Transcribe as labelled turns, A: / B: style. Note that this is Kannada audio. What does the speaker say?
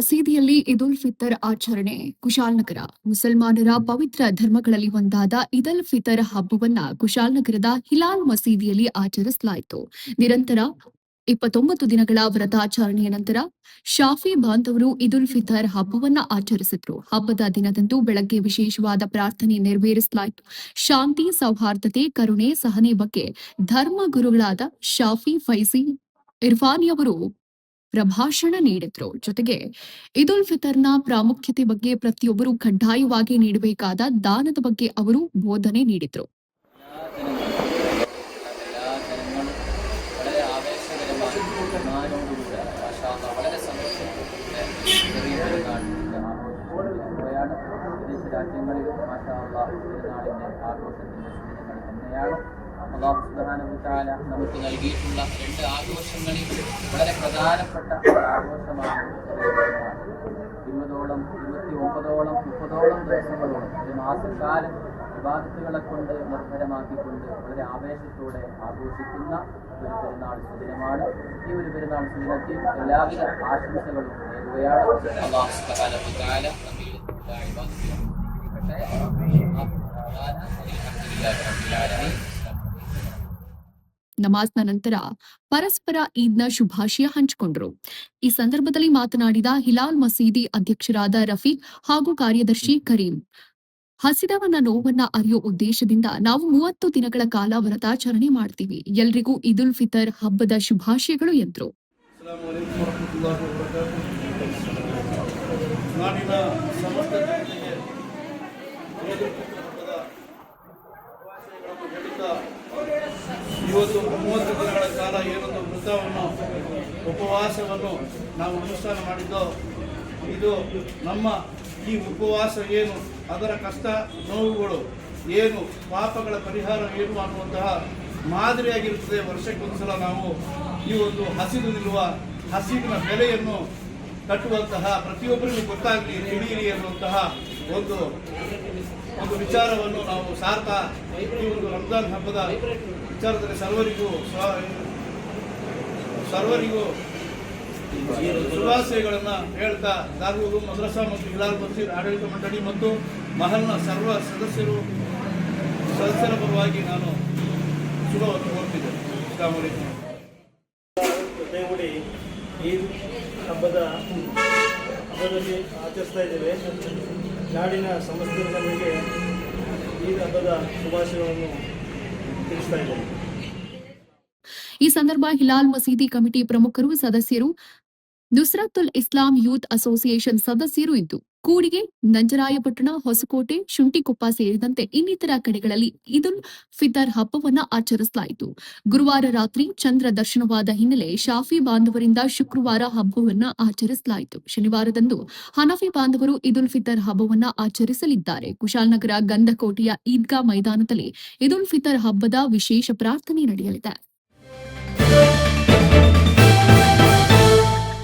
A: ಮಸೀದಿಯಲ್ಲಿ ಈದ್ ಉಲ್ ಫಿತರ್ ಆಚರಣೆ ಕುಶಾಲನಗರ. ಮುಸಲ್ಮಾನರ ಪವಿತ್ರ ಧರ್ಮಗಳಲ್ಲಿ ಒಂದಾದ ಈದ್ ಉಲ್ ಫಿತರ್ ಹಬ್ಬವನ್ನ ಕುಶಾಲನಗರದ ಹಿಲಾಲ್ ಮಸೀದಿಯಲ್ಲಿ ಆಚರಿಸಲಾಯಿತು. ನಿರಂತರ 29 ದಿನಗಳ ವ್ರತಾಚರಣೆಯ ನಂತರ ಶಾಫಿ ಬಾಂಧವರು ಈದ್ ಉಲ್ ಫಿತರ್ ಹಬ್ಬವನ್ನ ಆಚರಿಸಿದ್ರು. ಹಬ್ಬದ ದಿನದಂದು ಬೆಳಗ್ಗೆ ವಿಶೇಷವಾದ ಪ್ರಾರ್ಥನೆ ನೆರವೇರಿಸಲಾಯಿತು. ಶಾಂತಿ, ಸೌಹಾರ್ದತೆ, ಕರುಣೆ, ಸಹನೆ ಬಗ್ಗೆ ಧರ್ಮ ಗುರುಗಳಾದ ಶಾಫಿ ಫೈಸಿ ಇರ್ಫಾನಿ ಅವರು ಪ್ರಭಾಷಣ ನೀಡಿದ್ರು. ಜೊತೆಗೆ ಈದ್ ಉಲ್ ಫಿತರ್ನ ಪ್ರಾಮುಖ್ಯತೆ ಬಗ್ಗೆ ಪ್ರತಿಯೊಬ್ಬರು ಕಡ್ಡಾಯವಾಗಿ ನೀಡಬೇಕಾದ ದಾನದ ಬಗ್ಗೆ ಅವರು ಬೋಧನೆ ನೀಡಿದ್ರು.
B: അല്ലാഹു സുബ്ഹാനഹു വതആല നമുക്ക് നൽകിയിട്ടുള്ള രണ്ട് ആഘോഷങ്ങളിൽ വളരെ പ്രധാനപ്പെട്ട ആഘോഷമാണ് 20ഓളം 29ഓളം 30ഓളം ദിവസങ്ങളോളം ഒരു മാസക്കാലം ഇബാദത്തുകളെ കൊണ്ട് നിർഭരമാക്കിക്കൊണ്ട് വളരെ ആവേശത്തോടെ ആഘോഷിക്കുന്ന ഒരു പെരുന്നാൾ സുദിനമാണ്. ഈ ഒരു പെരുന്നാൾ സുദിനത്തിൽ എല്ലാവിധ ആശംസകളും നേരുകയാണ്. അല്ലാഹു സുബ്ഹാനഹു വതആല
A: ನಮಾಜ್ನ ನಂತರ ಪರಸ್ಪರ ಈದ್ನ ಶುಭಾಶಯ ಹಂಚಿಕೊಂಡರು. ಈ ಸಂದರ್ಭದಲ್ಲಿ ಮಾತನಾಡಿದ ಹಿಲಾಲ್ ಮಸೀದಿ ಅಧ್ಯಕ್ಷರಾದ ರಫೀಕ್ ಹಾಗೂ ಕಾರ್ಯದರ್ಶಿ ಕರೀಂ, ಹಸಿದವನ ನೋವನ್ನ ಅರಿಯೋ ಉದ್ದೇಶದಿಂದ ನಾವು 30 ದಿನಗಳ ಕಾಲ ವ್ರತಾಚರಣೆ ಮಾಡ್ತೀವಿ. ಎಲ್ರಿಗೂ ಈದ್ ಉಲ್ ಫಿತರ್ ಹಬ್ಬದ ಶುಭಾಶಯಗಳು ಎಂದರು.
C: ಇವತ್ತು 30 ದಿನಗಳ ಕಾಲ ಏನೊಂದು ವೃತವನ್ನು ಉಪವಾಸವನ್ನು ನಾವು ಅನುಷ್ಠಾನ ಮಾಡಿದ್ದೋ, ಇದು ನಮ್ಮ ಈ ಉಪವಾಸ ಏನು, ಅದರ ಕಷ್ಟ ನೋವುಗಳು ಏನು, ಪಾಪಗಳ ಪರಿಹಾರ ಏನು ಅನ್ನುವಂತಹ ಮಾದರಿಯಾಗಿರುತ್ತದೆ. ವರ್ಷಕ್ಕೊಂದ್ಸಲ ನಾವು ಈ ಒಂದು ಹಸಿದು ನಿಲ್ಲುವ ಹಸಿವಿನ ಬೆಲೆಯನ್ನು ಕಟ್ಟುವಂತಹ, ಪ್ರತಿಯೊಬ್ಬರಿಗೂ ಗೊತ್ತಾಗಲಿ, ತಿಳಿಯಲಿ ಅನ್ನುವಂತಹ ಒಂದು ವಿಚಾರವನ್ನು ನಾವು ಸಾರ್ತಾ ಈ ಒಂದು ರಂಜಾನ್ ಹಬ್ಬದ ವಿಚಾರದಲ್ಲಿ ಸರ್ವರಿಗೂ ಶುಭಾಶಯಗಳನ್ನು ಹೇಳ್ತಾ, ದಾರೂಲ್ ಮದ್ರಸಾ ಮತ್ತು ಹಿಲಾಲ್ ಮಸೀದ್ ಆಡಳಿತ ಮಂಡಳಿ ಮತ್ತು ಮಹಲ್ನ ಸರ್ವ ಸದಸ್ಯರ ಪರವಾಗಿ ನಾನು ಶುಭವನ್ನು ಕೋರ್ತಿದ್ದೇನೆ. ಅಸ್ಸಲಾಮು ಅಲೈಕುಂ.
D: ಜೊತೆಗೂಡಿ ಈ ಹಬ್ಬದಲ್ಲಿ ಆಚರಿಸ್ತಾ ಇದ್ದೇವೆ. ನಾಡಿನ ಸಮಸ್ತ ಜನರಿಗೆ ಈ ಹಬ್ಬದ ಶುಭಾಶಯವನ್ನು ತಿಳಿಸ್ತಾ ಇದ್ದೇವೆ.
A: ಈ ಸಂದರ್ಭ ಹಿಲಾಲ್ ಮಸೀದಿ ಕಮಿಟಿ ಪ್ರಮುಖರು, ಸದಸ್ಯರು, ನುಸ್ರತುಲ್ ಇಸ್ಲಾಂ ಯೂತ್ ಅಸೋಸಿಯೇಷನ್ ಸದಸ್ಯರು ಇದ್ದು, ಕೂಡಿಗೆ, ನಂಜರಾಯಪಟ್ಟಣ, ಹೊಸಕೋಟೆ, ಶುಂಠಿಕೊಪ್ಪ ಸೇರಿದಂತೆ ಇನ್ನಿತರ ಕಡೆಗಳಲ್ಲಿ ಈದ್ ಉಲ್ ಫಿತರ್ ಹಬ್ಬವನ್ನು ಆಚರಿಸಲಾಯಿತು. ಗುರುವಾರ ರಾತ್ರಿ ಚಂದ್ರ ದರ್ಶನವಾದ ಹಿನ್ನೆಲೆ ಶಾಫಿ ಬಾಂಧವರಿಂದ ಶುಕ್ರವಾರ ಹಬ್ಬವನ್ನು ಆಚರಿಸಲಾಯಿತು. ಶನಿವಾರದಂದು ಹನಫಿ ಬಾಂಧವರು ಈದ್ ಉಲ್ ಫಿತರ್ ಹಬ್ಬವನ್ನು ಆಚರಿಸಲಿದ್ದಾರೆ. ಕುಶಾಲನಗರ ಗಂಧಕೋಟೆಯ ಈದ್ಗಾ ಮೈದಾನದಲ್ಲಿ ಈದ್ ಉಲ್ ಫಿತರ್ ಹಬ್ಬದ ವಿಶೇಷ ಪ್ರಾರ್ಥನೆ ನಡೆಯಲಿದೆ.